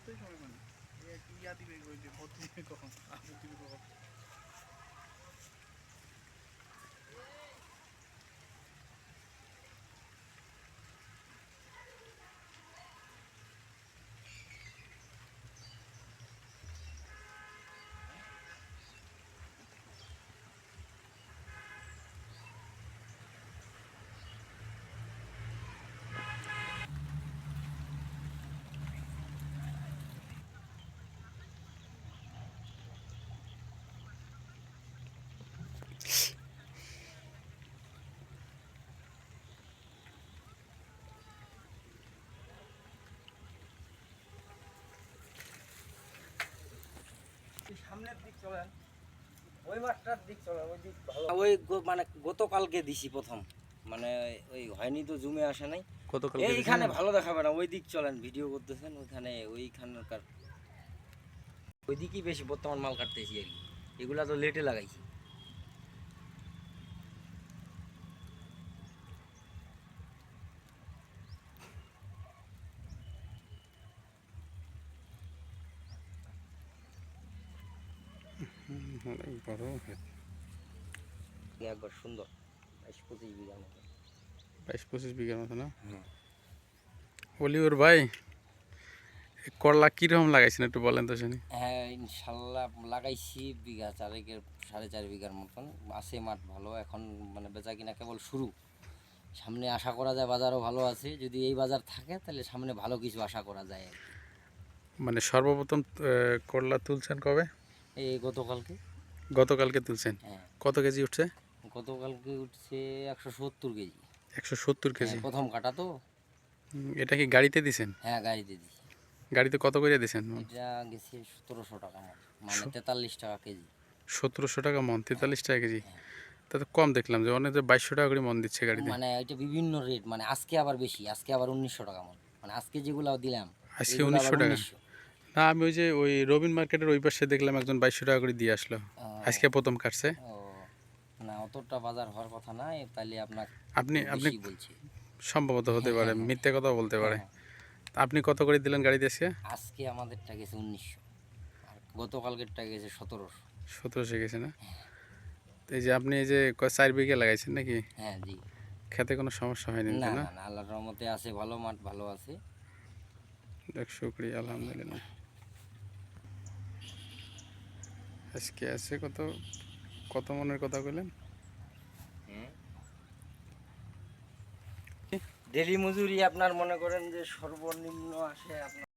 করতেই সময় মানে ইয়া দিবে ওই যে ভর্তি দিবে কখন আপনি দিবে কখন। সামনের দিক চলেন, ওই মাঠটার দিক চলেন, ওই দিক ভালো। ওই মানে গতকালকে দিছি প্রথম, মানে ওই হয়নি তো জুমে আসে নাই। এইখানে ভালো দেখাবে না, ওই দিক চলেন, ভিডিও করতেছেন ওইখানে, ওইখানকার ওই দিকই বেশি বর্তমান মাল কাটতেছি আর কি। এগুলা তো লেটে লাগাইছি। একবার সুন্দর 22-25 বিঘার মতো। 22-25 বিঘার মতো না? হ্যাঁ। অলিউর ভাই, করলা কিরকম লাগাইছেন একটু বলেন তো শুনি। হ্যাঁ ইনশাল্লাহ লাগাইছি বিঘা 4.5 বিঘার মতন আছে। মাঠ ভালো এখন, মানে বেচা কিনা কেবল শুরু। সামনে আশা করা যায় বাজারও ভালো আছে, যদি এই বাজার থাকে তাহলে সামনে ভালো কিছু আশা করা যায় আর কি। মানে সর্বপ্রথম করলা তুলছেন কবে? এই গতকালকে। গতকালকে তুলছেন? হ্যাঁ কত কেজি উঠছে? গতকালকে উঠছে 170 কেজি। 170 হ্যাঁ কেজি? প্রথম কাটা তো। এটা কি গাড়িতে দিছেন? হ্যাঁ গাড়িতে দিছি। গাড়িতে কত করে দিছেন? এটা গেছে 1700 টাকা মন, মানে 43 টাকা কেজি। 1700 টাকা মন, হ্যাঁ 43 টাকা কেজি? হ্যাঁ। তা তো কম দেখলাম, যে অনেক 2200 টাকা করে মন দিচ্ছে গাড়িতে। মানে এটা বিভিন্ন রেট, মানে আজকে আবার বেশি, আজকে আবার 1900 টাকা মন, মানে আজকে যেগুলো দিলাম আজকে এগুলো আবার 1900 টাকা? 1900। না, আমি ওই যে ওই রবিন মার্কেটের ওই পাশে দেখলাম একজন 2200 টাকা করে দিয়ে আসলো, আজকে প্রথম কাটছে। ও না, অতটা বাজার হওয়ার কথা না, তাহলে আপনার আপনি আপনি বেশি বলছি। সম্ভবত হতে হ্যাঁ পারে, হ্যাঁ হ্যাঁ মিথ্যে কথা বলতে পারে। হ্যাঁ। তা আপনি কত করে দিলেন গাড়িতে আজকে? আজকে আমাদেরটা গেছে 1900, আর গতকালকেরটা গেছে 1700। 1700 গেছে না? তো এই যে আপনি এই যে 4 বিঘা লাগাইছেন নাকি? হ্যাঁ জি। খেতে কোনো সমস্যা হয়নি না তো না? না না, আল্লাহর রহমতে আছে, ভালো মাঠ ভালো আছে। যাক শুকরিয়া, আলহামদুলিল্লাহ। আজকে আছে কত, কত মনের কথা বললেন? ডেলি মজুরি আপনার মনে করেন যে সর্বনিম্ন আসে আপনার